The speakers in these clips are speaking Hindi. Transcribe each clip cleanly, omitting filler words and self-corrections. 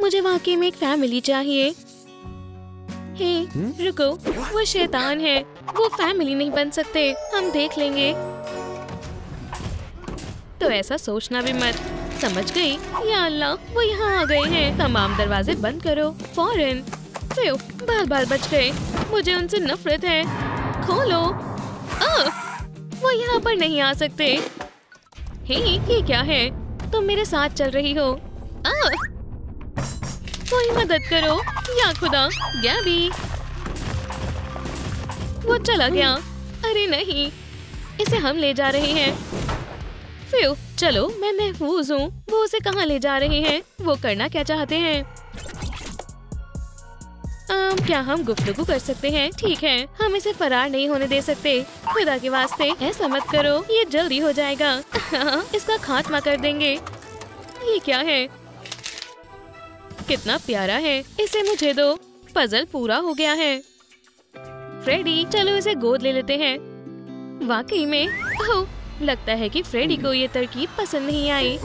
मुझे वाकई में एक फैमिली चाहिए। हे, रुको, वो शैतान है, वो फैमिली नहीं बन सकते, हम देख लेंगे। तो ऐसा सोचना भी मत, समझ गई? या अल्लाह, वो यहाँ आ गए हैं। तमाम दरवाजे बंद करो फौरन। बाल बाल बच गए, मुझे उनसे नफरत है। खोलो। वो यहाँ पर नहीं आ सकते। हे, ये क्या है? तुम मेरे साथ चल रही हो। कोई मदद करो या खुदा। गैबी, वो चला गया। अरे नहीं, इसे हम ले जा रहे हैं। चलो, मैं महफूज हूँ। वो उसे कहाँ ले जा रहे हैं? वो करना क्या चाहते हैं? क्या हम गुफ्तगू कर सकते हैं? ठीक है, हम इसे फरार नहीं होने दे सकते। खुदा के वास्ते ऐसा मत करो, ये जल्दी हो जाएगा। इसका खात्मा कर देंगे। ये क्या है? कितना प्यारा है, इसे मुझे दो। पजल पूरा हो गया है। फ्रेडी, चलो इसे गोद ले लेते हैं। वाकई में लगता है कि फ्रेडी को ये तरकीब पसंद नहीं आई।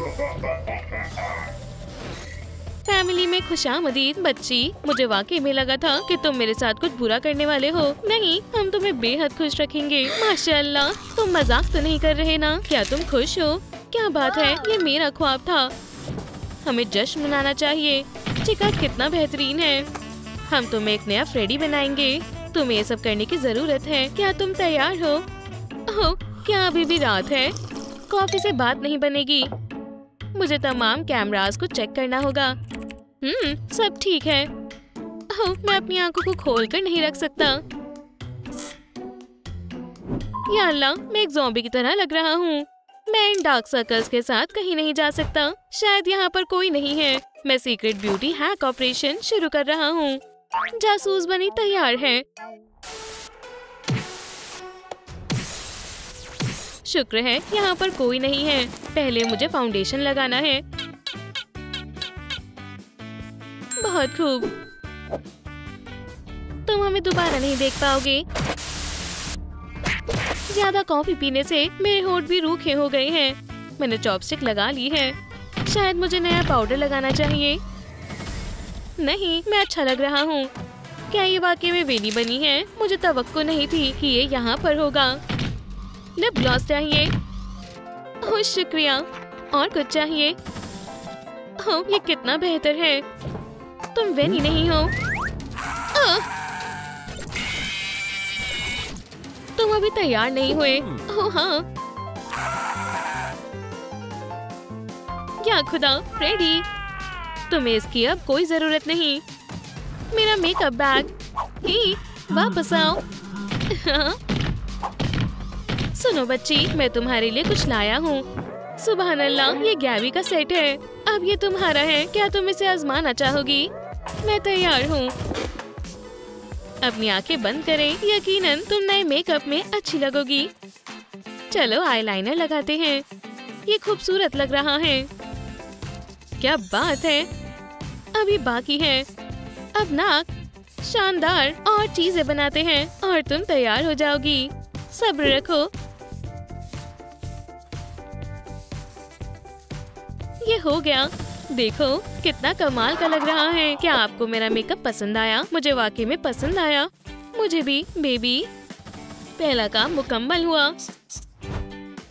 फैमिली में खुशामदीद बच्ची। मुझे वाकई में लगा था कि तुम मेरे साथ कुछ बुरा करने वाले हो। नहीं, हम तुम्हें बेहद खुश रखेंगे। माशाअल्लाह, तुम मजाक तो नहीं कर रहे ना? क्या तुम खुश हो? क्या बात है, ये मेरा ख्वाब था। हमें जश्न मनाना चाहिए। चिका कितना बेहतरीन है। हम तुम्हें एक नया फ्रेडी बनाएंगे। तुम्हें ये सब करने की जरूरत है। क्या तुम तैयार हो? क्या अभी भी रात है? कॉफी से बात नहीं बनेगी। मुझे तमाम कैमरास को चेक करना होगा। सब ठीक है। मैं अपनी आंखों को खोलकर नहीं रख सकता। या अल्लाह, मैं एक ज़ॉम्बी की तरह लग रहा हूँ। मैं इन डार्क सर्कल्स के साथ कहीं नहीं जा सकता। शायद यहाँ पर कोई नहीं है। मैं सीक्रेट ब्यूटी हैक ऑपरेशन शुरू कर रहा हूँ। जासूस बनी तैयार है। शुक्र है यहाँ पर कोई नहीं है। पहले मुझे फाउंडेशन लगाना है। बहुत खूब। तुम हमें दोबारा नहीं देख पाओगे। ज्यादा कॉफी पीने से मेरे होंठ भी रूखे हो गए हैं। मैंने चॉपस्टिक लगा ली है। शायद मुझे नया पाउडर लगाना चाहिए। नहीं, मैं अच्छा लग रहा हूँ। क्या ये वाकई में वेली बनी है? मुझे तवक्को नहीं थी कि ये यहाँ पर होगा। लिप ग्लॉस चाहिए। ओह शुक्रिया। और कुछ चाहिए? ये कितना बेहतर है। तुम वेनी नहीं हो। तुम अभी तैयार नहीं हुए। ओह हाँ। या खुदा, फ्रेडी, तुम्हें इसकी अब कोई जरूरत नहीं। मेरा मेकअप बैग। ही, वापस आओ। सुनो बच्ची, मैं तुम्हारे लिए कुछ लाया हूँ। सुभान अल्लाह, ये गैबी का सेट है। अब ये तुम्हारा है। क्या तुम इसे आजमाना चाहोगी? मैं तैयार हूँ। अपनी आंखें बंद करें। यकीनन तुम नए मेकअप में अच्छी लगोगी। चलो आईलाइनर लगाते हैं। ये खूबसूरत लग रहा है। क्या बात है। अभी बाकी है। अब नाक। शानदार। और चीजें बनाते हैं और तुम तैयार हो जाओगी। सब्र रखो। ये हो गया। देखो कितना कमाल का लग रहा है। क्या आपको मेरा मेकअप पसंद आया? मुझे वाकई में पसंद आया। मुझे भी बेबी। पहला काम मुकम्मल हुआ।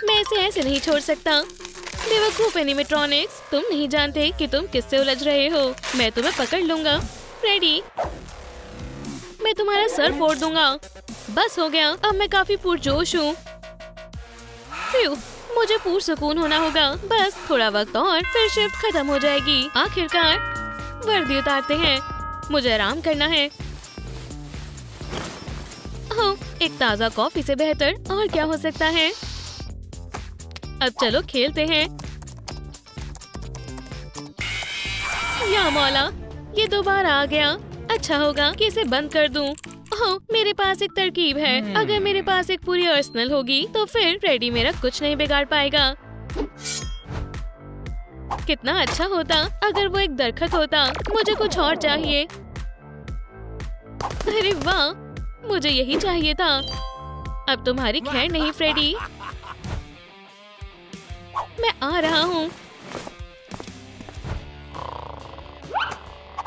मैं इसे ऐसे नहीं छोड़ सकता। बेवकूफ एनिमेट्रॉनिक्स, तुम नहीं जानते कि तुम किससे उलझ रहे हो। मैं तुम्हें पकड़ लूंगा। रेडी? मैं तुम्हारा सर फोड़ दूंगा। बस हो गया। अब मैं काफी पुरजोश हूँ। मुझे पुरसुकून होना होगा। बस थोड़ा वक्त और फिर शिफ्ट खत्म हो जाएगी। आखिरकार वर्दी उतारते हैं। मुझे आराम करना है। एक ताज़ा कॉफी से बेहतर और क्या हो सकता है। अब चलो खेलते हैं। या मौला, ये दोबारा आ गया। अच्छा होगा कि इसे बंद कर दूं। मेरे पास एक तरकीब है। अगर मेरे पास एक पूरी आर्सेनल होगी तो फिर फ्रेडी मेरा कुछ नहीं बिगाड़ पाएगा। कितना अच्छा होता अगर वो एक दरख्त होता। मुझे कुछ और चाहिए। अरे वाह, मुझे यही चाहिए था। अब तुम्हारी खैर नहीं फ्रेडी। मैं आ रहा हूँ।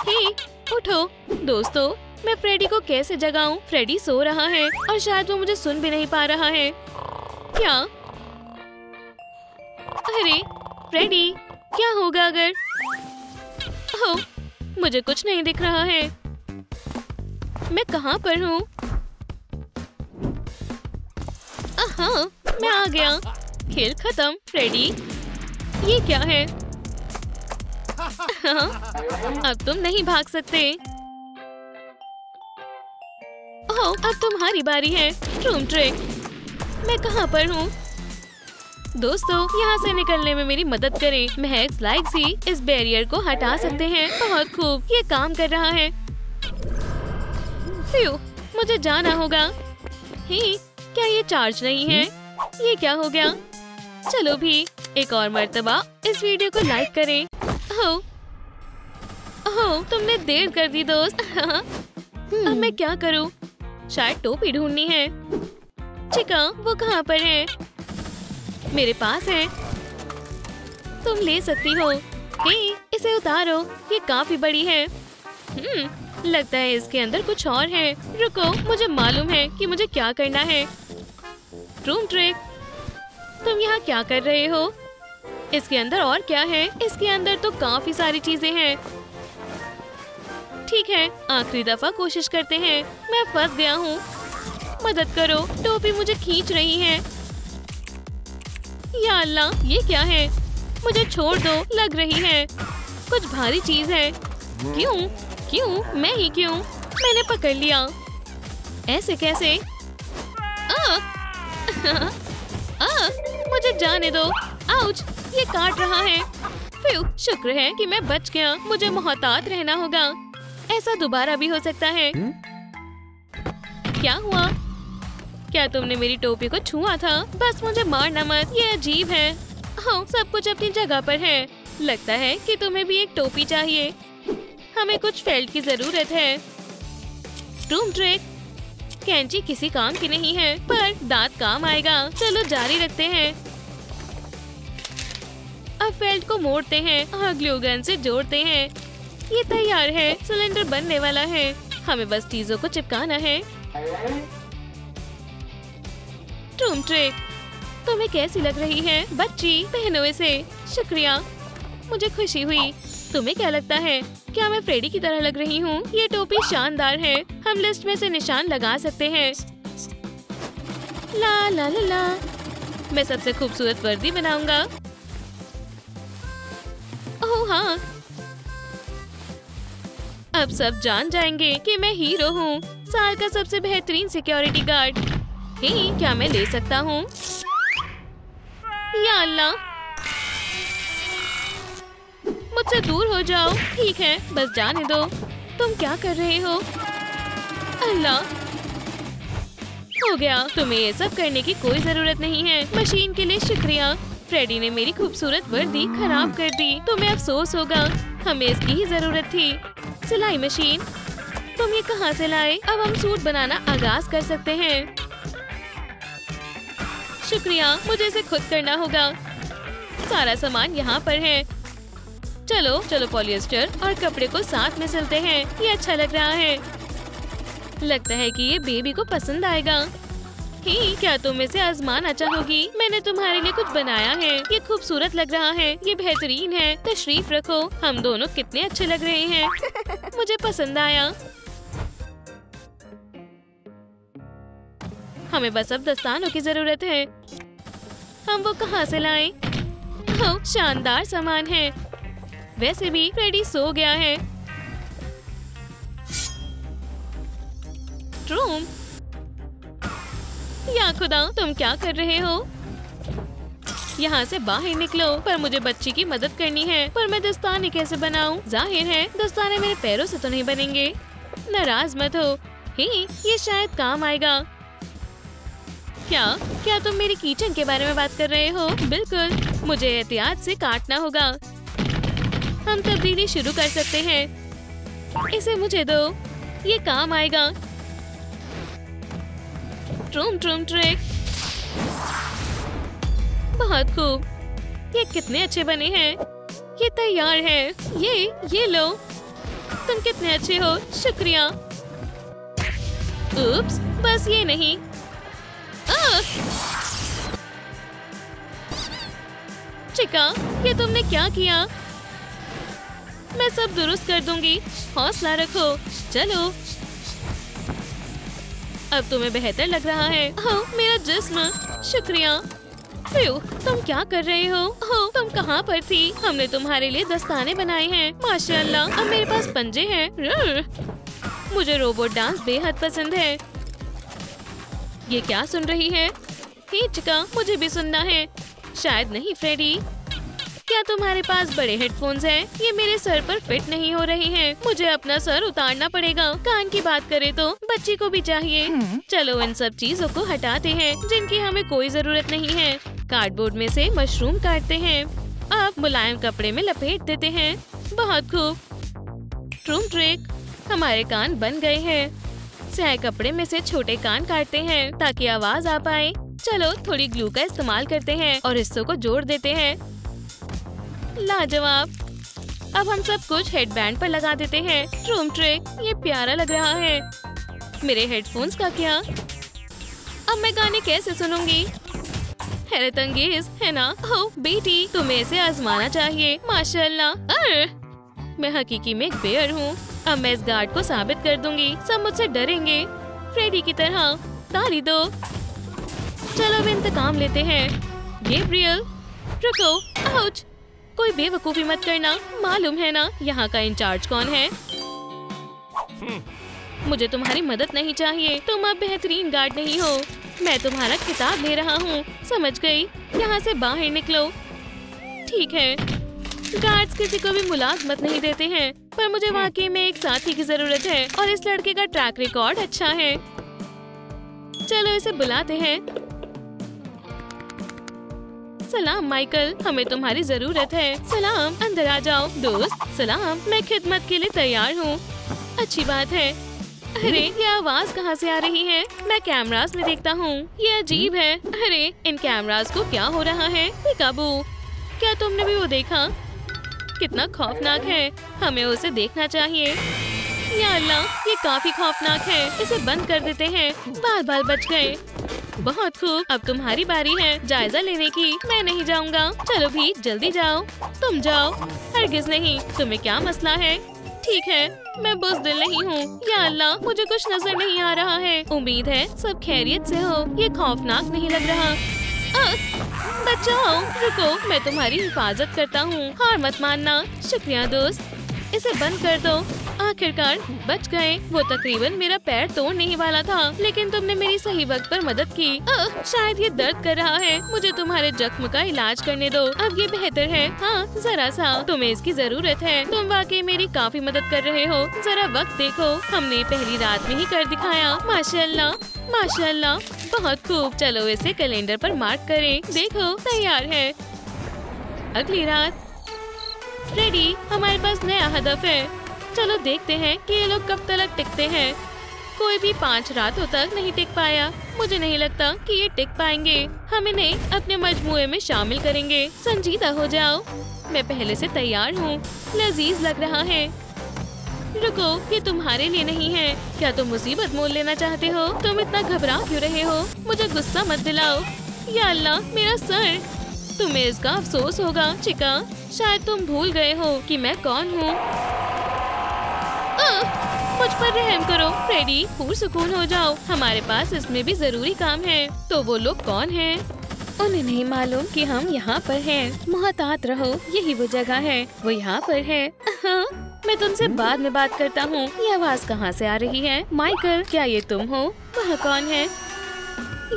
हे, उठो दोस्तों, मैं फ्रेडी को कैसे जगाऊं? फ्रेडी सो रहा है और शायद वो मुझे सुन भी नहीं पा रहा है। क्या? अरे फ्रेडी, क्या होगा अगर? ओह, मुझे कुछ नहीं दिख रहा है। मैं कहाँ पर हूँ? हाँ, मैं आ गया। खेल खत्म फ्रेडी। ये क्या है? अब तुम नहीं भाग सकते। ओह, अब तुम्हारी बारी है। ट्रूम ट्रिक, मैं कहाँ पर हूँ? दोस्तों, यहाँ से निकलने में मेरी मदद करें। महक लाइक्स ही इस बैरियर को हटा सकते हैं। बहुत खूब, ये काम कर रहा है। फ्यू, मुझे जाना होगा। हे, क्या ये चार्ज नहीं है? ये क्या हो गया? चलो भी एक और मर्तबा इस वीडियो को लाइक करें। ओह, ओह, तुमने देर कर दी दोस्त। अब मैं क्या करूं? शायद टोपी ढूंढनी है। चिका, वो कहाँ पर है? मेरे पास है। तुम ले सकती हो। हे, इसे उतारो, ये काफी बड़ी है। लगता है इसके अंदर कुछ और है। रुको, मुझे मालूम है कि मुझे क्या करना है। ट्रूम ट्रिक, तुम यहाँ क्या कर रहे हो? इसके अंदर और क्या है? इसके अंदर तो काफी सारी चीजें हैं। ठीक है, आखिरी दफा कोशिश करते हैं। मैं फंस गया हूँ। मदद करो, टोपी मुझे खींच रही है। या अल्लाह, ये क्या है? मुझे छोड़ दो, लग रही है कुछ भारी चीज है। क्यों? क्यों? मैं ही क्यों? मैंने पकड़ लिया। ऐसे कैसे? मुझे जाने दो। आउच, ये काट रहा है। फ्यू, शुक्र है कि मैं बच गया। मुझे मोहतात रहना होगा। ऐसा दोबारा भी हो सकता है। क्या हुआ? क्या तुमने मेरी टोपी को छुआ था? बस मुझे मारना मत, ये अजीब है। हाँ, सब कुछ अपनी जगह पर है। लगता है कि तुम्हें भी एक टोपी चाहिए। हमें कुछ फेल्ट की जरूरत है। ट्रूम ट्रिक, कैंची किसी काम की नहीं है, पर दांत काम आएगा। चलो जारी रखते हैं। अब फेल्ट को मोड़ते हैं और ग्लू गन से जोड़ते हैं। ये तैयार है। सिलेंडर बनने वाला है। हमें बस चीजों को चिपकाना है। ट्रूम ट्रिक, तुम्हें कैसी लग रही है बच्ची? पहनो इसे। शुक्रिया, मुझे खुशी हुई। तुम्हें क्या लगता है? क्या मैं फ्रेडी की तरह लग रही हूँ? ये टोपी शानदार है। हम लिस्ट में से निशान लगा सकते हैं। ला ला ला ला, मैं सबसे खूबसूरत वर्दी बनाऊंगा। ओह हाँ, अब सब जान जाएंगे कि मैं हीरो हूँ, साल का सबसे बेहतरीन सिक्योरिटी गार्ड। हे, क्या मैं ले सकता हूँ? या अल्लाह, मुझसे दूर हो जाओ। ठीक है, बस जाने दो। तुम क्या कर रहे हो? अल्लाह, हो गया। तुम्हें ये सब करने की कोई जरूरत नहीं है। मशीन के लिए शुक्रिया। फ्रेडी ने मेरी खूबसूरत वर्दी खराब कर दी। तुम्हें अफसोस होगा। हमें इसकी ही जरूरत थी। सिलाई मशीन, तुम ये कहाँ से लाए? अब हम सूट बनाना आगाज कर सकते हैं। शुक्रिया, मुझे इसे खुद करना होगा। सारा सामान यहाँ पर है। चलो चलो, पॉलिएस्टर और कपड़े को साथ में सिलते हैं। ये अच्छा लग रहा है। लगता है कि ये बेबी को पसंद आएगा। ही, क्या तुम इसे आजमाना चाहोगी? मैंने तुम्हारे लिए कुछ बनाया है। ये खूबसूरत लग रहा है। ये बेहतरीन है। तशरीफ रखो। हम दोनों कितने अच्छे लग रहे हैं। मुझे पसंद आया। हमें बस अब दस्तानों की जरूरत है। हम वो कहाँ से लाएं? ओह, शानदार सामान है। वैसे भी फ्रेडी सो गया है। ट्रूम, या खुदा, तुम क्या कर रहे हो? यहाँ से बाहर निकलो। पर मुझे बच्ची की मदद करनी है। पर मैं दस्ताने कैसे बनाऊं? जाहिर है दस्ताने मेरे पैरों से तो नहीं बनेंगे। नाराज मत हो। हे, ये शायद काम आएगा। क्या तुम मेरी किचन के बारे में बात कर रहे हो? बिल्कुल, मुझे एहतियात से काटना होगा। हम तब्दीली शुरू कर सकते हैं। इसे मुझे दो, ये काम आएगा। ट्रूम ट्रूम ट्रिक, बहुत खूब। ये कितने अच्छे बने हैं। ये तैयार है। ये लो। तुम कितने अच्छे हो, शुक्रिया। उप्स, बस ये नहीं। चिका, ये तुमने क्या किया? मैं सब दुरुस्त कर दूंगी, हौसला रखो। चलो, अब तुम्हें बेहतर लग रहा है। हाँ, मेरा जिस्म, शुक्रिया। तुम क्या कर रहे हो? तुम कहाँ पर थी? हमने तुम्हारे लिए दस्ताने बनाए हैं। माशाअल्लाह, अब मेरे पास पंजे हैं। मुझे रोबोट डांस बेहद पसंद है। ये क्या सुन रही है? हे चिका, मुझे भी सुनना है। शायद नहीं फ्रेडी। क्या तुम्हारे पास बड़े हेडफोन्स हैं? ये मेरे सर पर फिट नहीं हो रहे हैं। मुझे अपना सर उतारना पड़ेगा। कान की बात करें तो बच्ची को भी चाहिए। चलो इन सब चीजों को हटाते हैं जिनकी हमें कोई जरूरत नहीं है। कार्डबोर्ड में से मशरूम काटते हैं। अब मुलायम कपड़े में लपेट देते हैं। बहुत खूब। ट्रूम ट्रिक, हमारे कान बन गए हैं। स्याह कपड़े में से छोटे कान काटते हैं ताकि आवाज आ पाए। चलो थोड़ी ग्लू का इस्तेमाल करते हैं और हिस्सों को जोड़ देते हैं। लाजवाब। अब हम सब कुछ हेडबैंड पर लगा देते हैं। ट्रूम ट्रिक, ये प्यारा लग रहा है। मेरे हेडफोन्स का क्या? अब मैं गाने कैसे सुनूंगी? हैरत अंगेज है ना? ओह बेटी, तुम्हें इसे आजमाना चाहिए। माशाअल्लाह। मैं हकीकी में एक बेयर हूँ। अब मैं इस गार्ड को साबित कर दूंगी। सब मुझसे डरेंगे, फ्रेडी की तरह। ताली दो। चलो अब इंतकाम लेते हैं। गैब्रियल, रुको। आउच, कोई बेवकूफी मत करना। मालूम है ना यहाँ का इंचार्ज कौन है? मुझे तुम्हारी मदद नहीं चाहिए। तुम अब बेहतरीन गार्ड नहीं हो। मैं तुम्हारा खिताब ले रहा हूँ, समझ गई? यहाँ से बाहर निकलो। ठीक है। गार्ड्स किसी को भी मुलाजमत नहीं देते हैं, पर मुझे वाकई में एक साथी की जरूरत है और इस लड़के का ट्रैक रिकॉर्ड अच्छा है। चलो इसे बुलाते हैं। सलाम माइकल, हमें तुम्हारी जरूरत है। सलाम, अंदर आ जाओ। दोस्त सलाम, मैं खिदमत के लिए तैयार हूँ। अच्छी बात है। अरे ये आवाज कहाँ से आ रही है? मैं कैमरास में देखता हूँ। ये अजीब है। अरे इन कैमरास को क्या हो रहा है? बेकाबू, क्या तुमने भी वो देखा? कितना खौफनाक है। हमें उसे देखना चाहिए। या अल्लाह, ये काफी खौफनाक है। इसे बंद कर देते हैं। बाल बाल बच गए। बहुत खूब। अब तुम्हारी बारी है जायजा लेने की। मैं नहीं जाऊंगा। चलो भी जल्दी जाओ। तुम जाओ। हरगिज नहीं। तुम्हें क्या मसला है? ठीक है, मैं बुज़दिल नहीं हूँ। या अल्लाह, मुझे कुछ नजर नहीं आ रहा है। उम्मीद है सब खैरियत से हो। ये खौफनाक नहीं लग रहा। बचाओ, रुको, मैं तुम्हारी हिफाजत करता हूँ। हार मत मानना। शुक्रिया दोस्त। इसे बंद कर दो। आखिरकार बच गए। वो तकरीबन मेरा पैर तोड़ने ही वाला था, लेकिन तुमने मेरी सही वक्त पर मदद की। शायद ये दर्द कर रहा है। मुझे तुम्हारे जख्म का इलाज करने दो। अब ये बेहतर है। हाँ जरा सा। तुम्हें इसकी जरूरत है। तुम वाकई मेरी काफी मदद कर रहे हो। जरा वक्त देखो, हमने पहली रात में ही कर दिखाया। माशाअल्लाह, माशाअल्लाह, बहुत खूब। चलो इसे कैलेंडर पर मार्क करें। देखो तैयार है। अगली रात। रेडी, हमारे पास नया हदफ है। चलो देखते हैं कि ये लोग कब तक टिकते हैं। कोई भी 5 रातों तक नहीं टिक पाया। मुझे नहीं लगता कि ये टिक पाएंगे। हम इन्हें अपने मजमूए में शामिल करेंगे। संजीदा हो जाओ। मैं पहले से तैयार हूँ। लजीज लग रहा है। रुको, ये तुम्हारे लिए नहीं है। क्या तुम मुसीबत मोल लेना चाहते हो? तुम इतना घबरा क्यों रहे हो? मुझे गुस्सा मत दिलाओ। या अल्लाह, मेरा सर। तुम्हें इसका अफसोस होगा चिका। शायद तुम भूल गए हो कि मैं कौन हूँ। मुझ पर रहम करो फ्रेडी। पुरसुकून हो जाओ। हमारे पास इसमें भी जरूरी काम है। तो वो लोग कौन हैं? उन्हें नहीं मालूम कि हम यहाँ पर हैं। मोहतात रहो, यही वो जगह है। वो यहाँ पर है। मैं तुमसे बाद में बात करता हूँ। ये आवाज कहाँ से आ रही है? माइकल, क्या ये तुम हो? वह कौन है?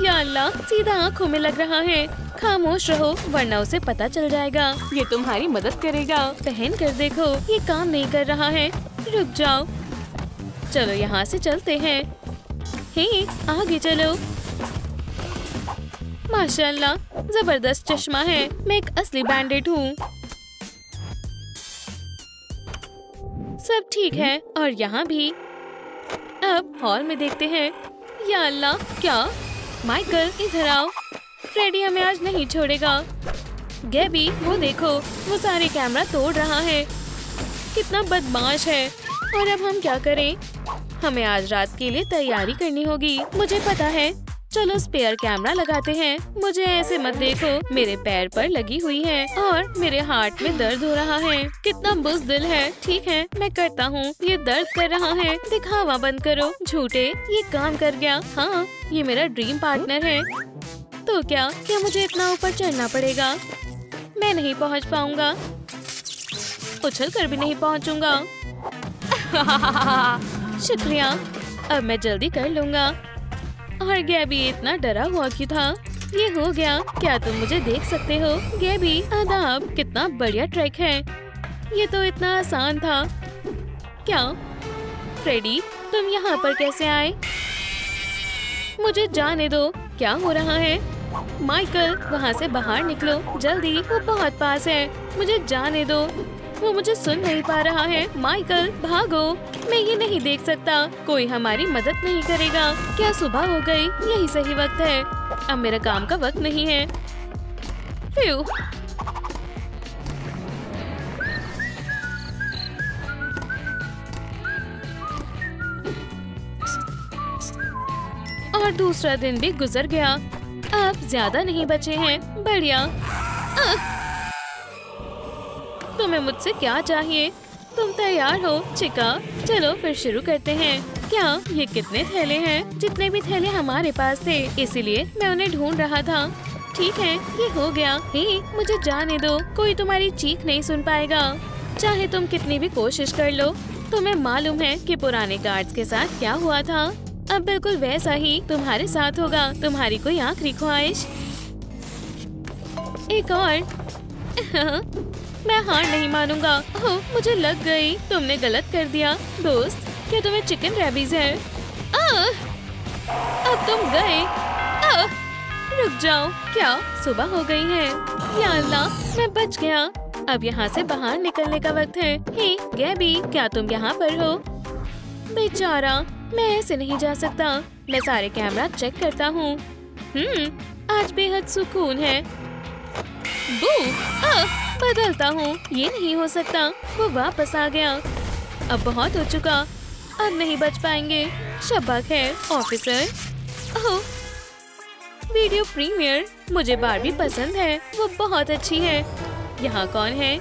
या अल्लाह, सीधा आँखों में लग रहा है। खामोश रहो वरना उसे पता चल जाएगा। ये तुम्हारी मदद करेगा। पहन कर देखो, ये काम नहीं कर रहा है। रुक जाओ। चलो यहाँ से चलते हैं। हे, आगे चलो। माशाअल्लाह, जबरदस्त चश्मा है। मैं एक असली बैंडेड हूँ। सब ठीक है और यहाँ भी। अब हॉल में देखते हैं। या अल्लाह, क्या? माइकल इधर आओ। फ्रेडी हमें आज नहीं छोड़ेगा। गैबी, वो देखो, वो सारे कैमरा तोड़ रहा है। कितना बदमाश है। और अब हम क्या करें? हमें आज रात के लिए तैयारी करनी होगी। मुझे पता है, चलो स्पेयर कैमरा लगाते हैं। मुझे ऐसे मत देखो, मेरे पैर पर लगी हुई है और मेरे हार्ट में दर्द हो रहा है। कितना बुज़दिल है। ठीक है, मैं करता हूँ। ये दर्द कर रहा है। दिखावा बंद करो झूठे। ये काम कर गया। हाँ, ये मेरा ड्रीम पार्टनर है। तो क्या मुझे इतना ऊपर चढ़ना पड़ेगा? मैं नहीं पहुँच पाऊंगा। उछल कर भी नहीं पहुँचूंगा। शुक्रिया, अब मैं जल्दी कर लूंगा। और गैबी इतना डरा हुआ क्यों था? ये हो गया। क्या तुम मुझे देख सकते हो? गैबी, आदाब। कितना बढ़िया ट्रैक है। ये तो इतना आसान था। क्या फ्रेडी, तुम यहाँ पर कैसे आए? मुझे जाने दो। क्या हो रहा है? माइकल, वहाँ से बाहर निकलो जल्दी, वो बहुत पास है। मुझे जाने दो, वो मुझे सुन नहीं पा रहा है। माइकल, भागो। मैं ये नहीं देख सकता। कोई हमारी मदद नहीं करेगा। क्या सुबह हो गई? यही सही वक्त है। अब मेरा काम का वक्त नहीं है। फ्यू। और दूसरा दिन भी गुजर गया। अब ज्यादा नहीं बचे हैं। बढ़िया। तुम्हें मुझसे क्या चाहिए? तुम तैयार हो चिका? चलो फिर शुरू करते हैं। क्या ये कितने थैले हैं? जितने भी थैले हमारे पास थे, इसीलिए मैं उन्हें ढूंढ रहा था। ठीक है, ये हो गया। हे, मुझे जाने दो। कोई तुम्हारी चीख नहीं सुन पाएगा, चाहे तुम कितनी भी कोशिश कर लो। तुम्हें मालूम है कि पुराने गार्ड्स के साथ क्या हुआ था? अब बिल्कुल वैसा ही तुम्हारे साथ होगा। तुम्हारी कोई आखिरी ख्वाहिश? एक और। मैं हार नहीं मानूंगा। ओह, मुझे लग गई। तुमने गलत कर दिया। दोस्त, क्या तुम्हें चिकन रैबीज है? अब तुम गए। रुक जाओ। क्या सुबह हो गई है? या अल्लाह, मैं बच गया। अब यहाँ से बाहर निकलने का वक्त है। हे गैबी, क्या तुम यहाँ पर हो? बेचारा, मैं ऐसे नहीं जा सकता। मैं सारे कैमरा चेक करता हूँ। आज बेहद सुकून है। बदलता हूँ। ये नहीं हो सकता। वो वापस आ गया। अब बहुत हो चुका। अब नहीं बच पाएंगे। शब्बा खैर ऑफिसर। ओह, वीडियो प्रीमियर। मुझे बारबी पसंद है। वो बहुत अच्छी है। यहाँ कौन है?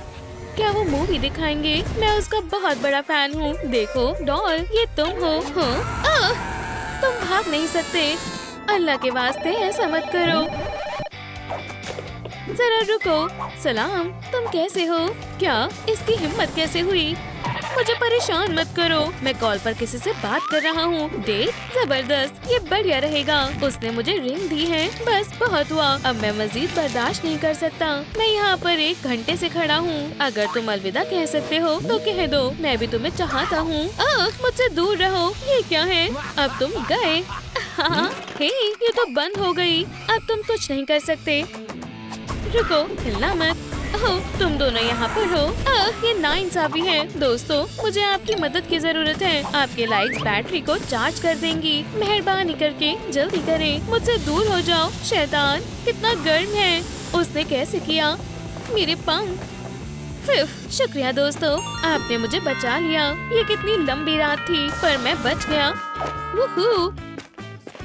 क्या वो मूवी दिखाएंगे? मैं उसका बहुत बड़ा फैन हूँ। देखो डॉल, ये तुम हो। तुम भाग नहीं सकते। अल्लाह के वास्ते ऐसा मत करो। जरा रुको। सलाम, तुम कैसे हो? क्या इसकी हिम्मत कैसे हुई? मुझे परेशान मत करो। मैं कॉल पर किसी से बात कर रहा हूँ। डेट? जबरदस्त, ये बढ़िया रहेगा। उसने मुझे रिंग दी है। बस बहुत हुआ। अब मैं मजीद बर्दाश्त नहीं कर सकता। मैं यहाँ पर 1 घंटे से खड़ा हूँ। अगर तुम अलविदा कह सकते हो तो कह दो। मैं भी तुम्हें चाहता हूँ। मुझसे दूर रहो। ये क्या है? अब तुम गए। हाँ, हे, ये तो बंद हो गई। अब तुम कुछ नहीं कर सकते। रुको, हिलना मत। ओह, तुम दोनों यहाँ पर हो। ये नाइंसाफी है। दोस्तों, मुझे आपकी मदद की जरूरत है। आपके लाइट्स बैटरी को चार्ज कर देंगी। मेहरबानी करके जल्दी करें। मुझसे दूर हो जाओ। शैतान, कितना गर्म है। उसने कैसे किया? मेरे पंख। शुक्रिया दोस्तों, आपने मुझे बचा लिया। ये कितनी लंबी रात थी, पर मैं बच गया। वूहू!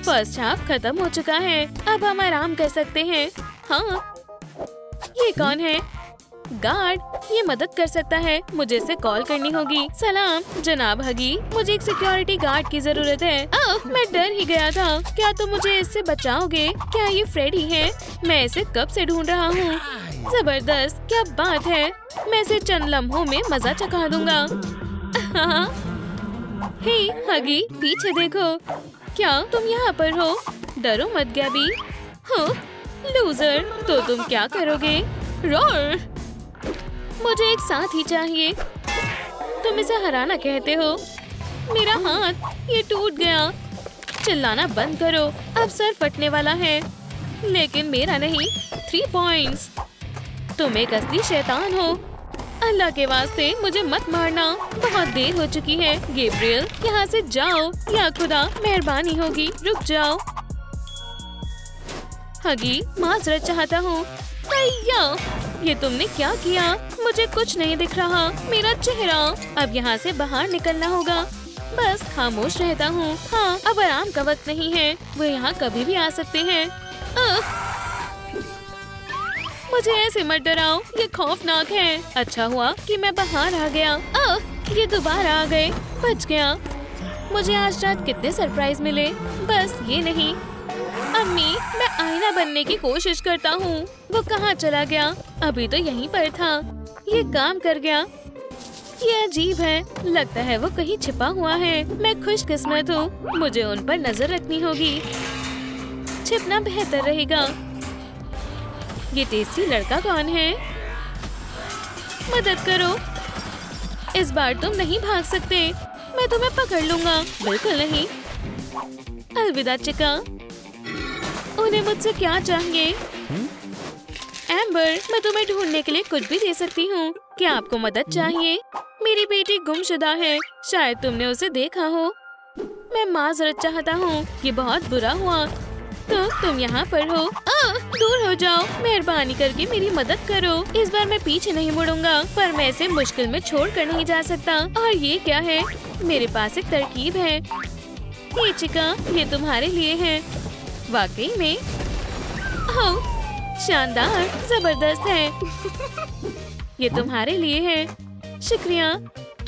फर्स्ट हाफ खत्म हो चुका है। अब हम आराम कर सकते हैं। हाँ, ये कौन है? गार्ड, ये मदद कर सकता है। मुझे इसे कॉल करनी होगी। सलाम जनाब हगी, मुझे एक सिक्योरिटी गार्ड की जरूरत है। मैं डर ही गया था। क्या तुम मुझे इससे बचाओगे? क्या ये फ्रेडी है? मैं इसे कब से ढूंढ रहा हूँ। जबरदस्त, क्या बात है। मैं इसे चंद लम्हों में मजा चखा दूंगा। हे हगी, पीछे देखो। क्या तुम यहाँ पर हो? डरो मत गैबी। हाँ, लूजर, तो तुम क्या करोगे? रोर! मुझे एक साथी चाहिए। तुम इसे हराना कहते हो? मेरा हाथ, ये टूट गया। चिल्लाना बंद करो। अब सर फटने वाला है, लेकिन मेरा नहीं। 3 पॉइंट्स। तुम एक असली शैतान हो। अल्लाह के वास्ते मुझे मत मारना। बहुत देर हो चुकी है। गैब्रियल, यहाँ से जाओ। या खुदा, मेहरबानी होगी, रुक जाओ। हगी, माजरत चाहता हूँ। ये तुमने क्या किया? मुझे कुछ नहीं दिख रहा, मेरा चेहरा। अब यहाँ से बाहर निकलना होगा। बस खामोश रहता हूँ। हाँ, अब आराम का वक्त नहीं है, वो यहाँ कभी भी आ सकते हैं। मुझे ऐसे मत डराओ, ये खौफनाक है। अच्छा हुआ कि मैं बाहर आ गया। ये दोबारा आ गए, बच गया। मुझे आज रात कितने सरप्राइज मिले। बस ये नहीं। अम्मी, मैं आईना बनने की कोशिश करता हूँ। वो कहाँ चला गया? अभी तो यहीं पर था। ये काम कर गया। ये अजीब है, लगता है वो कहीं छिपा हुआ है। मैं खुशकिस्मत हूँ, मुझे उन पर नजर रखनी होगी। छिपना बेहतर रहेगा। ये टेस्टी लड़का कौन है? मदद करो, इस बार तुम नहीं भाग सकते। मैं तुम्हें पकड़ लूंगा। बिल्कुल नहीं। अलविदा चिका। उन्हें मुझसे क्या चाहिए? एम्बर, मैं तुम्हें ढूंढने के लिए कुछ भी दे सकती हूँ। क्या आपको मदद चाहिए? मेरी बेटी गुमशुदा है, शायद तुमने उसे देखा हो। मैं माजरत चाहता हूँ, ये बहुत बुरा हुआ। तो तुम यहाँ पर हो। दूर हो जाओ, मेहरबानी करके मेरी मदद करो। इस बार मैं पीछे नहीं मुड़ूंगा, पर मैं इसे मुश्किल में छोड़ कर नहीं जा सकता। और ये क्या है? मेरे पास एक तरकीब है। ये चिका, ये तुम्हारे लिए है। वाकई में? ओह, शानदार, जबरदस्त है। ये तुम्हारे लिए है। शुक्रिया,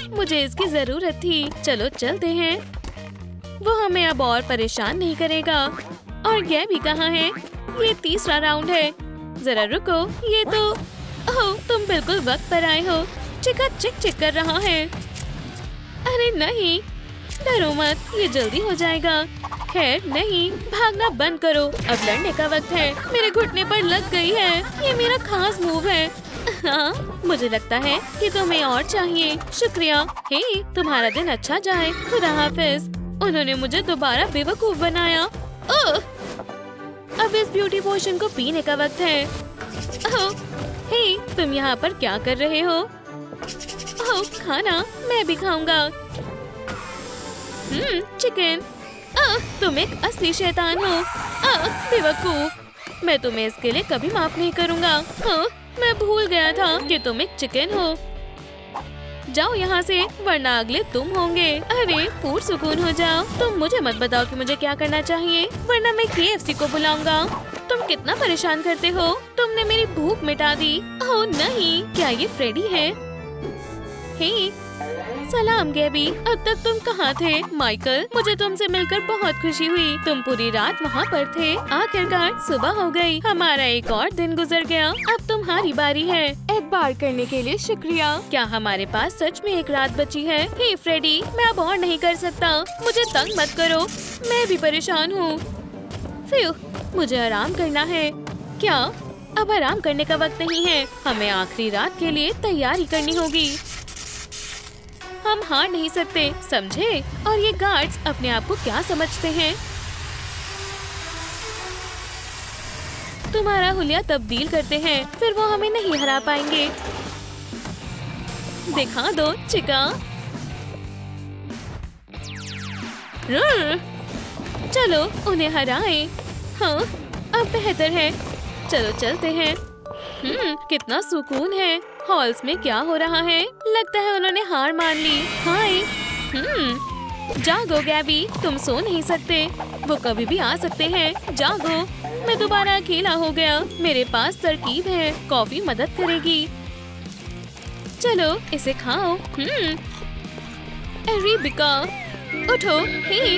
मुझे इसकी जरूरत थी। चलो चलते हैं, वो हमें अब और परेशान नहीं करेगा। और गैबी कहाँ है? ये तीसरा राउंड है। जरा रुको, ये तो ओह, तुम बिल्कुल वक्त पर आए हो। चिका चिक चिक कर रहा है। अरे नहीं, डरो मत, ये जल्दी हो जाएगा। खैर नहीं, भागना बंद करो, अब लड़ने का वक्त है। मेरे घुटने पर लग गई है। ये मेरा खास मूव है। हाँ, मुझे लगता है कि तुम्हें और चाहिए। शुक्रिया। हे, तुम्हारा दिन अच्छा जाए। खुदा हाफिज। उन्होंने मुझे दोबारा बेवकूफ बनाया। अब इस ब्यूटी पोशन को पीने का वक्त है। हे, तुम यहाँ पर क्या कर रहे हो? ओह, खाना मैं भी खाऊंगा। चिकन। तुम एक असली शैतान हो। बेवकूफ, मैं तुम्हें इसके लिए कभी माफ नहीं करूँगा। मैं भूल गया था कि तुम एक चिकन हो। जाओ यहाँ से, वरना अगले तुम होंगे। अरे पुरसुकून हो जाओ। तुम मुझे मत बताओ कि मुझे क्या करना चाहिए, वरना मैं KFC को बुलाऊंगा। तुम कितना परेशान करते हो। तुमने मेरी भूख मिटा दी। ओह नहीं, क्या ये फ्रेडी है? हे, सलाम गैबी, अब तक तुम कहाँ थे? माइकल, मुझे तुमसे मिलकर बहुत खुशी हुई। तुम पूरी रात वहाँ पर थे। आखिरकार सुबह हो गई, हमारा एक और दिन गुजर गया। अब तुम्हारी बारी है। एतबार करने के लिए शुक्रिया। क्या हमारे पास सच में एक रात बची है? हे फ्रेडी, मैं अब और नहीं कर सकता। मुझे तंग मत करो, मैं भी परेशान हूँ। मुझे आराम करना है। क्या अब आराम करने का वक्त नहीं है? हमें आखिरी रात के लिए तैयारी करनी होगी। हम हार नहीं सकते, समझे? और ये गार्ड्स अपने आप को क्या समझते हैं? तुम्हारा हुलिया तब्दील करते हैं, फिर वो हमें नहीं हरा पाएंगे। दिखा दो चिका। चलो उन्हें हराएं। हाँ, अब बेहतर है। चलो चलते हैं। कितना सुकून है। हॉल्स में क्या हो रहा है? लगता है उन्होंने हार मान ली। हाय, जागो गैबी, तुम सो नहीं सकते। वो कभी भी आ सकते हैं। जागो। मैं दोबारा अकेला हो गया। मेरे पास तरकीब है, कॉफी मदद करेगी। चलो इसे खाओ। अरेबिका, उठो। हे,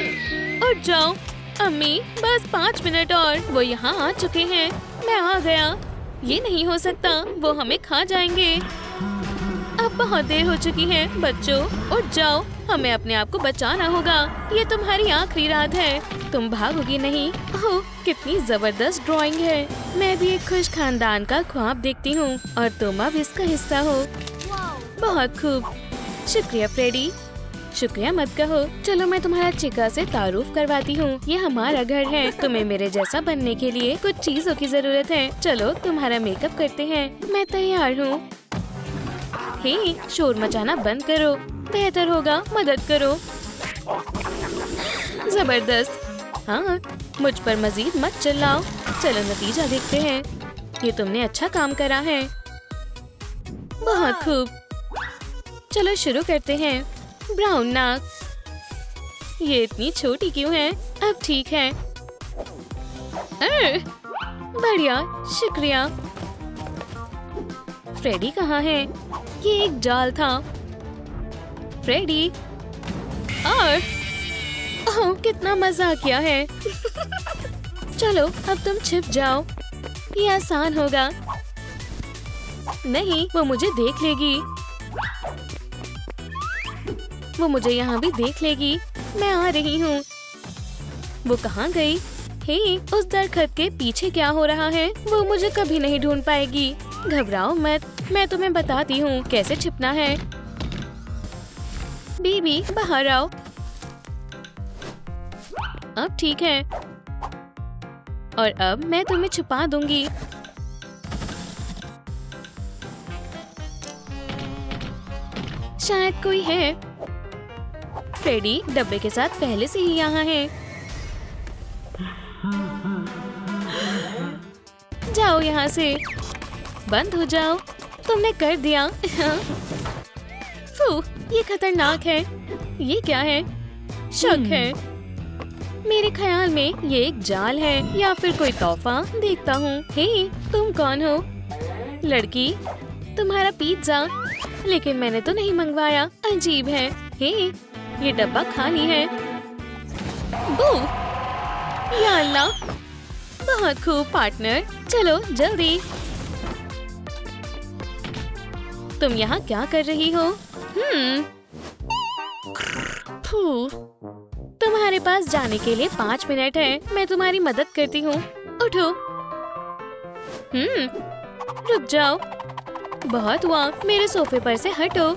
उठ जाओ। अम्मी, बस 5 मिनट और। वो यहाँ आ चुके हैं। मैं आ गया। ये नहीं हो सकता, वो हमें खा जाएंगे। अब बहुत देर हो चुकी है। बच्चों, उठ जाओ, हमें अपने आप को बचाना होगा। ये तुम्हारी आखिरी रात है, तुम भागोगी नहीं। ओह, कितनी जबरदस्त ड्राइंग है। मैं भी एक खुश खानदान का ख्वाब देखती हूँ और तुम अब इसका हिस्सा हो। बहुत खूब, शुक्रिया फ्रेडी। शुक्रिया मत कहो। चलो मैं तुम्हारा चिका से तारुफ करवाती हूँ। ये हमारा घर है। तुम्हें मेरे जैसा बनने के लिए कुछ चीजों की जरूरत है। चलो तुम्हारा मेकअप करते हैं। मैं तैयार हूँ। हे, शोर मचाना बंद करो, बेहतर होगा मदद करो। जबरदस्त। हाँ, मुझ पर मजीद मत चिल्लाओ। चलो नतीजा देखते हैं। ये तुमने अच्छा काम करा है। बहुत खूब। चलो शुरू करते हैं। ब्राउन नाक। ये इतनी छोटी क्यों है? अब ठीक है। बढ़िया, शुक्रिया। फ्रेडी कहाँ है? ये एक जाल था। फ्रेडी। और ओह, कितना मजा किया है। चलो अब तुम छिप जाओ, ये आसान होगा। नहीं, वो मुझे देख लेगी। वो मुझे यहाँ भी देख लेगी। मैं आ रही हूँ। वो कहाँ गई? हे, उस दरख्त के पीछे क्या हो रहा है? वो मुझे कभी नहीं ढूंढ पाएगी। घबराओ मत, मैं तुम्हें बताती हूँ कैसे छिपना है। बीबी, बाहर आओ। अब ठीक है। और अब मैं तुम्हें छुपा दूंगी। शायद कोई है। फ्रेडी डब्बे के साथ पहले से ही यहाँ है। जाओ यहाँ से, बंद हो जाओ। तुमने कर दिया। फू, ये खतरनाक है। ये क्या है? शक है। मेरे ख्याल में ये एक जाल है या फिर कोई तोहफा। देखता हूँ। हे, तुम कौन हो? लड़की, तुम्हारा पिज्जा। लेकिन मैंने तो नहीं मंगवाया। अजीब है। हे, ये डब्बा खाली है। बू, या अल्लाह। बहुत खूब पार्टनर। चलो जल्दी। तुम यहाँ क्या कर रही हो? तुम्हारे पास जाने के लिए 5 मिनट है। मैं तुम्हारी मदद करती हूँ। उठो। रुक जाओ। बहुत हुआ, मेरे सोफे पर से हटो।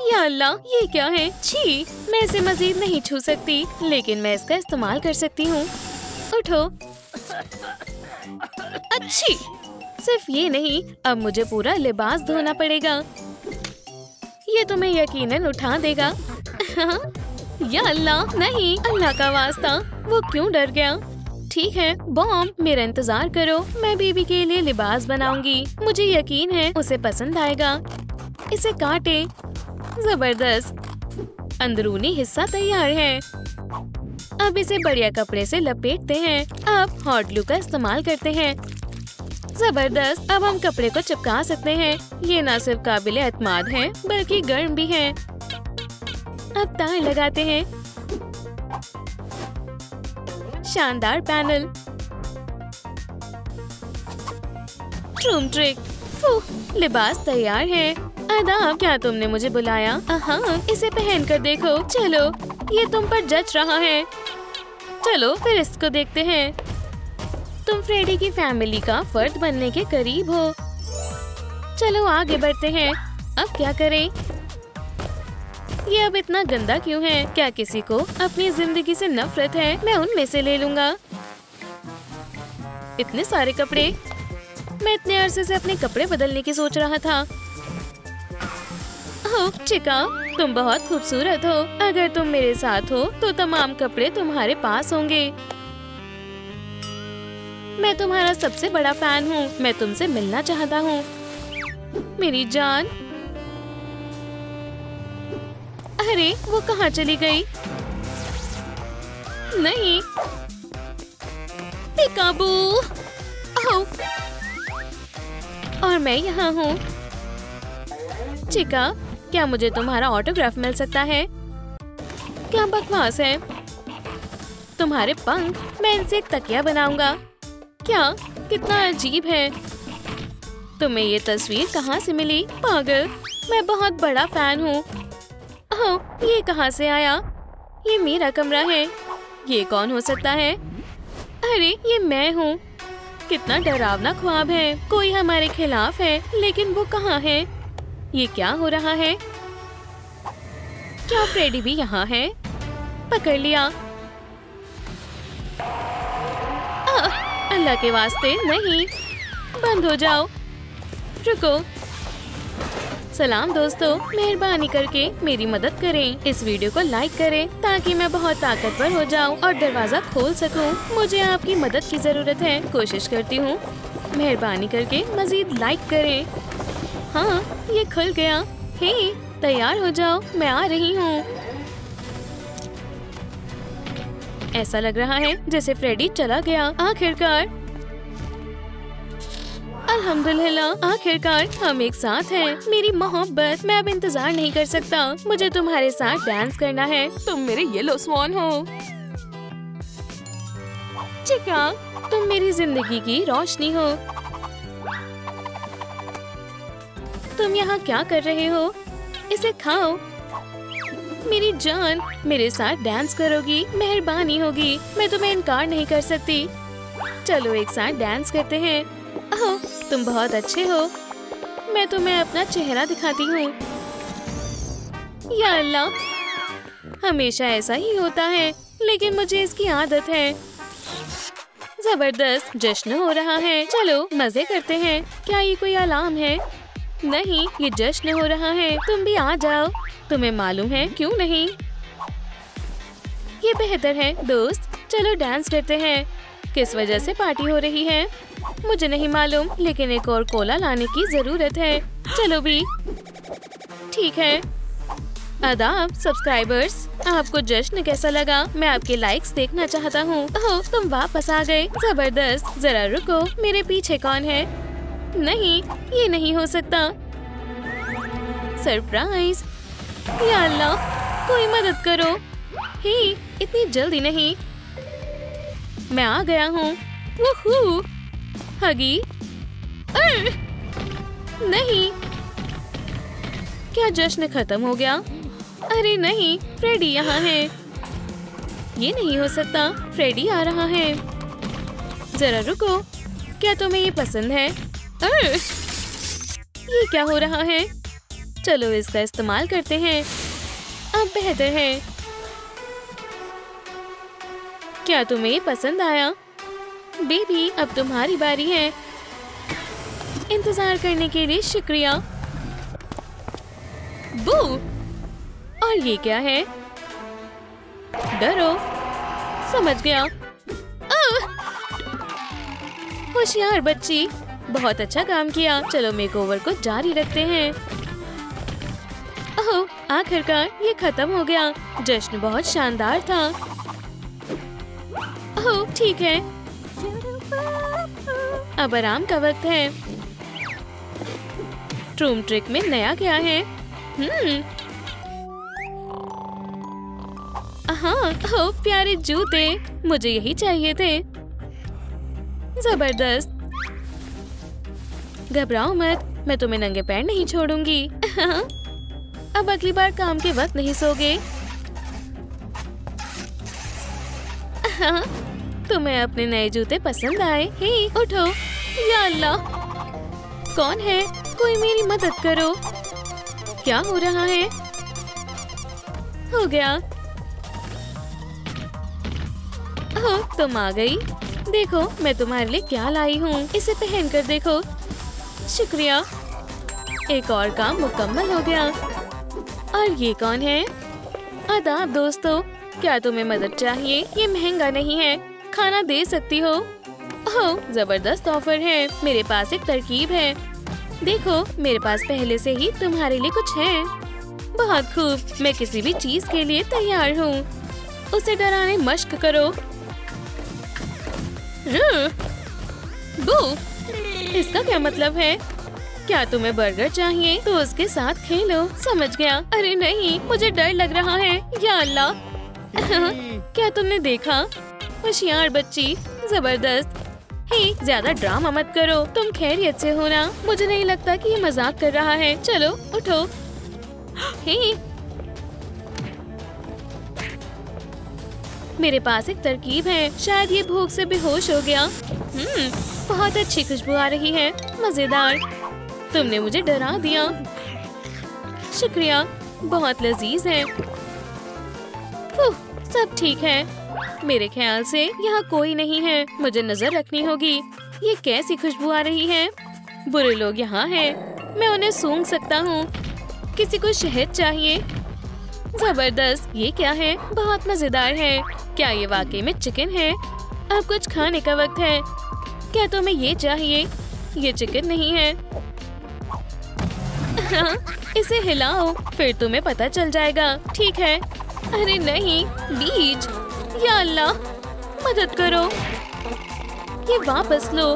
या अल्लाह, ये क्या है? छी, मैं इसे मजीद नहीं छू सकती, लेकिन मैं इसका इस्तेमाल कर सकती हूँ। उठो। अच्छी। सिर्फ ये नहीं, अब मुझे पूरा लिबास धोना पड़ेगा। ये तुम्हें यकीनन उठा देगा। या अल्लाह, नहीं, अल्लाह का वास्ता। वो क्यों डर गया? ठीक है बॉम, मेरा इंतजार करो। मैं बीबी के लिए लिबास बनाऊंगी। मुझे यकीन है उसे पसंद आएगा। इसे काटे। जबरदस्त। अंदरूनी हिस्सा तैयार है। अब इसे बढ़िया कपड़े से लपेटते हैं। अब हॉट ग्लू का इस्तेमाल करते हैं। जबरदस्त। अब हम कपड़े को चिपका सकते हैं। ये न सिर्फ काबिले एतमाद है, बल्कि गर्म भी है। अब तार लगाते हैं। शानदार पैनल। ट्रूम ट्रिक। लिबास तैयार है। आदाब, क्या तुमने मुझे बुलाया? हाँ, इसे पहन कर देखो। चलो, ये तुम पर जच रहा है। चलो फिर इसको देखते हैं। तुम फ्रेडी की फैमिली का फर्द बनने के करीब हो। चलो आगे बढ़ते हैं। अब क्या करें? ये अब इतना गंदा क्यों है? क्या किसी को अपनी जिंदगी से नफरत है? मैं उनमें से ले लूंगा। इतने सारे कपड़े। मैं इतने अरसे से अपने कपड़े बदलने की सोच रहा था। ओह चिका, तुम बहुत खूबसूरत हो। अगर तुम मेरे साथ हो तो तमाम कपड़े तुम्हारे पास होंगे। मैं तुम्हारा सबसे बड़ा फैन हूँ। मैं तुमसे मिलना चाहता हूँ मेरी जान। अरे वो कहाँ चली गई? नहीं, पिकाबू। और मैं यहाँ हूँ। चिका, क्या मुझे तुम्हारा ऑटोग्राफ मिल सकता है? क्या बकवास है। तुम्हारे पंख, मैं इनसे एक तकिया बनाऊंगा। क्या, कितना अजीब है। तुम्हें ये तस्वीर कहाँ से मिली? पागल, मैं बहुत बड़ा फैन हूँ। ओह, ये कहाँ से आया? ये मेरा कमरा है। ये कौन हो सकता है? अरे ये मैं हूँ। कितना डरावना ख्वाब है। कोई हमारे खिलाफ है, लेकिन वो कहाँ है? ये क्या हो रहा है? क्या फ्रेडी भी यहाँ है? पकड़ लिया। अल्लाह के वास्ते नहीं, बंद हो जाओ। रुको। सलाम दोस्तों, मेहरबानी करके मेरी मदद करें। इस वीडियो को लाइक करें ताकि मैं बहुत ताकतवर हो जाऊं और दरवाजा खोल सकूं। मुझे आपकी मदद की जरूरत है। कोशिश करती हूँ। मेहरबानी करके मजीद लाइक करें। हाँ, ये खुल गया। हे, तैयार हो जाओ, मैं आ रही हूँ। ऐसा लग रहा है जैसे फ्रेडी चला गया। आखिरकार, अल्हम्दुलिल्लाह, आखिरकार हम एक साथ हैं। मेरी मोहब्बत, मैं अब इंतजार नहीं कर सकता। मुझे तुम्हारे साथ डांस करना है। तुम मेरे येलो स्वान हो। चिका, तुम मेरी जिंदगी की रोशनी हो। तुम यहाँ क्या कर रहे हो? इसे खाओ। मेरी जान, मेरे साथ डांस करोगी? मेहरबानी होगी, मैं तुम्हें इनकार नहीं कर सकती। चलो एक साथ डांस करते हैं। ओह, तुम बहुत अच्छे हो। मैं तुम्हें अपना चेहरा दिखाती हूँ। या अल्लाह, हमेशा ऐसा ही होता है, लेकिन मुझे इसकी आदत है। जबरदस्त जश्न हो रहा है। चलो मजे करते हैं। क्या ये कोई अलार्म है? नहीं, ये जश्न हो रहा है। तुम भी आ जाओ। तुम्हें मालूम है क्यों नहीं? ये बेहतर है दोस्त। चलो डांस करते हैं। किस वजह से पार्टी हो रही है मुझे नहीं मालूम, लेकिन एक और कोला लाने की जरूरत है। चलो भी। ठीक है। आदाब सब्सक्राइबर्स, आपको जश्न कैसा लगा? मैं आपके लाइक्स देखना चाहता हूँ। ओह, तुम वापस आ गए। जबरदस्त। जरा रुको, मेरे पीछे कौन है? नहीं, ये नहीं हो सकता। सरप्राइज। या अल्लाह, कोई मदद करो। हे, इतनी जल्दी नहीं। मैं आ गया हूँ। वूहू। हगी। नहीं, क्या जश्न खत्म हो गया? अरे नहीं, फ्रेडी यहाँ है। ये नहीं हो सकता, फ्रेडी आ रहा है। जरा रुको, क्या तुम्हें ये पसंद है? ये क्या हो रहा है? चलो इसका इस्तेमाल करते हैं। अब बेहतर है। क्या तुम्हें ये पसंद आया? बेबी, अब तुम्हारी बारी है। इंतजार करने के लिए शुक्रिया। बू! और ये क्या है? डरो। समझ गया। होशियार बच्ची, बहुत अच्छा काम किया। चलो मेकओवर को जारी रखते हैं। ओह, आखिरकार ये खत्म हो गया। जश्न बहुत शानदार था। ओह, ठीक है। अब आराम का वक्त है। ट्रूम ट्रिक में नया क्या है? हाँ, ओह, प्यारे जूते, मुझे यही चाहिए थे। जबरदस्त। घबराओ मत, मैं तुम्हें नंगे पैर नहीं छोड़ूंगी। अब अगली बार काम के वक्त नहीं सोगे। तुम्हें अपने नए जूते पसंद आए? हे, उठो। या अल्लाह, कौन है? कोई मेरी मदद करो। क्या हो रहा है? हो गया। ओह, तुम आ गई। देखो मैं तुम्हारे लिए क्या लाई हूँ। इसे पहन कर देखो। शुक्रिया। एक और काम मुकम्मल हो गया। और ये कौन है? आदाब दोस्तों, क्या तुम्हें मदद चाहिए? ये महंगा नहीं है, खाना दे सकती हो। ओह, जबरदस्त ऑफर है। मेरे पास एक तरकीब है। देखो, मेरे पास पहले से ही तुम्हारे लिए कुछ है। बहुत खूब, मैं किसी भी चीज के लिए तैयार हूँ। उसे डराने मश्क करो। बू, इसका क्या मतलब है? क्या तुम्हें बर्गर चाहिए? तो उसके साथ खेलो। समझ गया। अरे नहीं, मुझे डर लग रहा है। या अल्लाह। क्या तुमने देखा? होशियार बच्ची, जबरदस्त। हे, ज्यादा ड्रामा मत करो। तुम खैरियत से हो ना? मुझे नहीं लगता कि ये मजाक कर रहा है। चलो उठो। हे, मेरे पास एक तरकीब है। शायद ये भूख से बेहोश हो गया। बहुत अच्छी खुशबू आ रही है। मजेदार। तुमने मुझे डरा दिया। शुक्रिया, बहुत लजीज है। सब ठीक है। मेरे ख्याल से यहाँ कोई नहीं है। मुझे नजर रखनी होगी। ये कैसी खुशबू आ रही है? बुरे लोग यहाँ हैं। मैं उन्हें सूंघ सकता हूँ। किसी को शहद चाहिए? जबरदस्त। ये क्या है? बहुत मजेदार है। क्या ये वाकई में चिकन है? अब कुछ खाने का वक्त है। क्या तुम्हें ये चाहिए? ये चिकन नहीं है। हाँ, इसे हिलाओ, फिर तुम्हें पता चल जाएगा। ठीक है। अरे नहीं, बीज, या अल्लाह, मदद करो, ये वापस लो।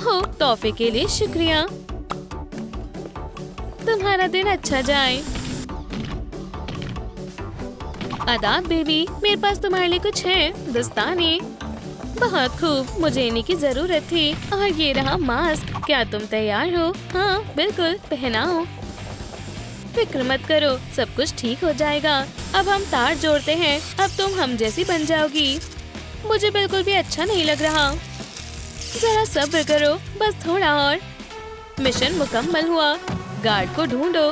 हो, तोहफे के लिए शुक्रिया। तुम्हारा दिन अच्छा जाए। आदाब बेबी, मेरे पास तुम्हारे लिए कुछ है। दस्ताने। बहुत खूब, मुझे इन्हीं की जरूरत थी। और ये रहा मास्क। क्या तुम तैयार हो? हाँ बिल्कुल, पहनाओ। फिक्र मत करो, सब कुछ ठीक हो जाएगा। अब हम तार जोड़ते हैं। अब तुम हम जैसी बन जाओगी। मुझे बिल्कुल भी अच्छा नहीं लग रहा। जरा सब्र करो, बस थोड़ा और। मिशन मुकम्मल हुआ। गार्ड को ढूंढो।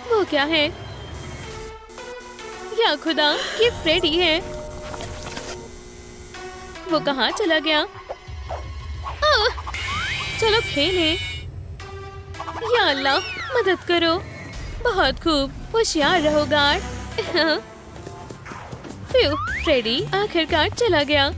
वो क्या है? या खुदा, ये फ्रेडी है। वो कहाँ चला गया? चलो खेलें। या अल्लाह, मदद करो। बहुत खूब, होशियार रहो गार्ड। फ्रेडी आखिरकार चला गया।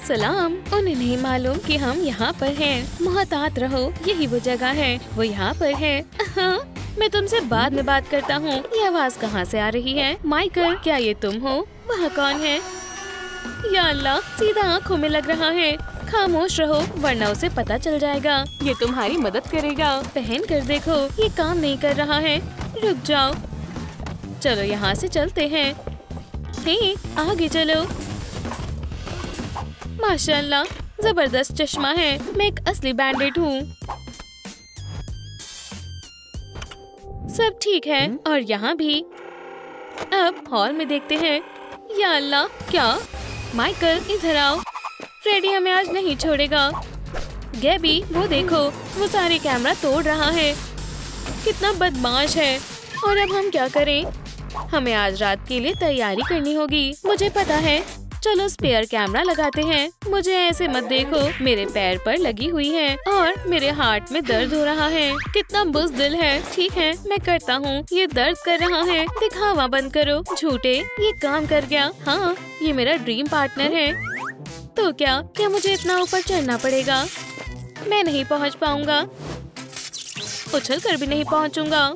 सलाम। उन्हें नहीं मालूम कि हम यहाँ पर हैं। मोहतात रहो, यही वो जगह है। वो यहाँ पर है। हाँ, मैं तुमसे बाद में बात करता हूँ। ये आवाज कहाँ से आ रही है? माइकल, क्या ये तुम हो? वहाँ कौन है? या अल्लाह, सीधा आँखों में लग रहा है। खामोश रहो, वरना उसे पता चल जाएगा। ये तुम्हारी मदद करेगा। पहन कर देखो, ये काम नहीं कर रहा है। रुक जाओ। चलो यहाँ से चलते हैं। हे, आगे चलो। माशाल्लाह, जबरदस्त चश्मा है। मैं एक असली बैंडेड हूँ। सब ठीक है, और यहाँ भी। अब हॉल में देखते हैं। या अल्लाह, क्या? माइकल, इधर आओ। फ्रेडी हमें आज नहीं छोड़ेगा। गैबी, वो देखो, वो सारे कैमरा तोड़ रहा है। कितना बदमाश है। और अब हम क्या करें? हमें आज रात के लिए तैयारी करनी होगी। मुझे पता है। चलो स्पेयर कैमरा लगाते हैं। मुझे ऐसे मत देखो, मेरे पैर पर लगी हुई है और मेरे हार्ट में दर्द हो रहा है। कितना बुज़दिल है। ठीक है, मैं करता हूँ। ये दर्द कर रहा है। दिखावा बंद करो, झूठे। ये काम कर गया। हाँ, ये मेरा ड्रीम पार्टनर है। तो क्या मुझे इतना ऊपर चढ़ना पड़ेगा? मैं नहीं पहुँच पाऊंगा। उछल कर भी नहीं पहुँचूंगा।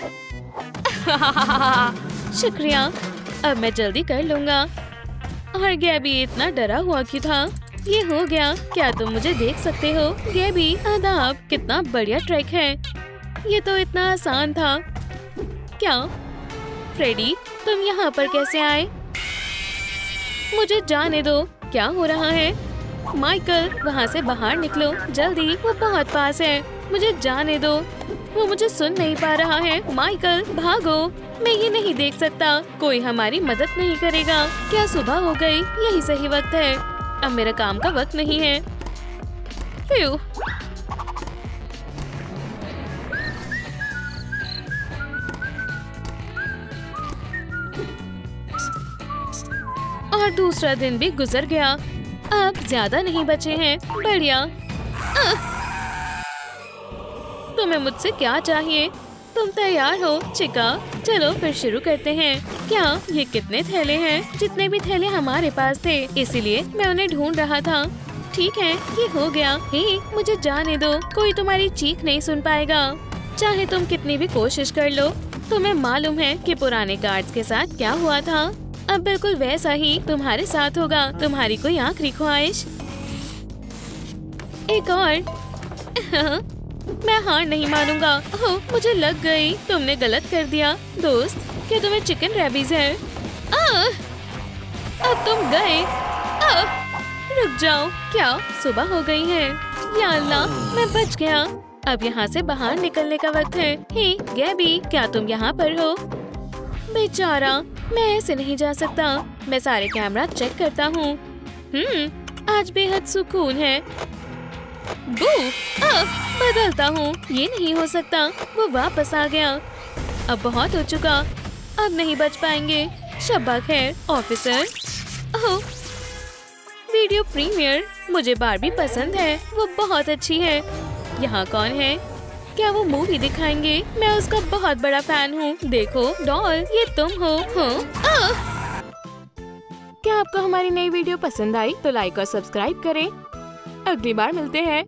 शुक्रिया, अब मैं जल्दी कर लूंगा। और गैबी इतना डरा हुआ क्यों था? ये हो गया। क्या तुम मुझे देख सकते हो? गैबी, आदाब। कितना बढ़िया ट्रैक है। ये तो इतना आसान था। क्या फ्रेडी, तुम यहाँ पर कैसे आए? मुझे जाने दो। क्या हो रहा है? माइकल, वहाँ से बाहर निकलो जल्दी, वो बहुत पास है। मुझे जाने दो, वो मुझे सुन नहीं पा रहा है। माइकल, भागो। मैं ये नहीं देख सकता। कोई हमारी मदद नहीं करेगा। क्या सुबह हो गई? यही सही वक्त है। अब मेरा काम का वक्त नहीं है। फ्यू। और दूसरा दिन भी गुजर गया। अब ज्यादा नहीं बचे हैं। बढ़िया। तुम्हें मुझसे क्या चाहिए? तुम तैयार हो चिका? चलो फिर शुरू करते हैं। क्या ये कितने थैले हैं? जितने भी थैले हमारे पास थे, इसीलिए मैं उन्हें ढूंढ रहा था। ठीक है, ये हो गया। हे, मुझे जाने दो। कोई तुम्हारी चीख नहीं सुन पाएगा, चाहे तुम कितनी भी कोशिश कर लो। तुम्हें मालूम है कि पुराने गार्ड्स के साथ क्या हुआ था? अब बिल्कुल वैसा ही तुम्हारे साथ होगा। तुम्हारी कोई आखिरी ख्वाहिश? एक और। मैं हार नहीं मानूंगा। ओह, मुझे लग गई। तुमने गलत कर दिया। दोस्त, क्या तुम्हें चिकन रैबीज है? अब तुम गए। रुक जाओ। क्या सुबह हो गई है? या अल्लाह, मैं बच गया। अब यहाँ से बाहर निकलने का वक्त है। हे गैबी, क्या तुम यहाँ पर हो? बेचारा, मैं ऐसे नहीं जा सकता। मैं सारे कैमरा चेक करता हूँ। आज बेहद सुकून है। बदलता हूँ। ये नहीं हो सकता। वो वापस आ गया। अब बहुत हो चुका। अब नहीं बच पाएंगे। शब्बा खैर ऑफिसर। ओह, वीडियो प्रीमियर। मुझे बारबी पसंद है। वो बहुत अच्छी है। यहाँ कौन है? क्या वो मूवी दिखाएंगे? मैं उसका बहुत बड़ा फैन हूँ। देखो डॉल, ये तुम हो? क्या आपको हमारी नई वीडियो पसंद आई तो लाइक और सब्सक्राइब करें। अगली बार मिलते हैं।